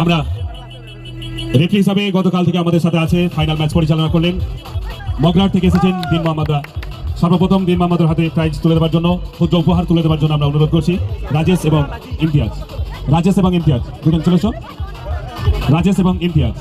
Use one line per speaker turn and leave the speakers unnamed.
আমরা রেফারি হিসাবে গতকাল থেকে আমাদের সাথে আছে, ফাইনাল ম্যাচ পরিচালনা করলেন মগরাট থেকে এসেছেন দিন মোহাম্মদরা। সর্বপ্রথম দিন মোহাম্মদের হাতে প্রাইজ তুলে দেওয়ার জন্য, ক্ষুদ্র উপহার তুলে দেওয়ার জন্য আমরা অনুরোধ করছি রাজেশ এবং ইমতিয়াজ। রাজেশ এবং ইমতিয়াজ দুজন চলে এসো। রাজেশ এবং ইমতিয়াজ।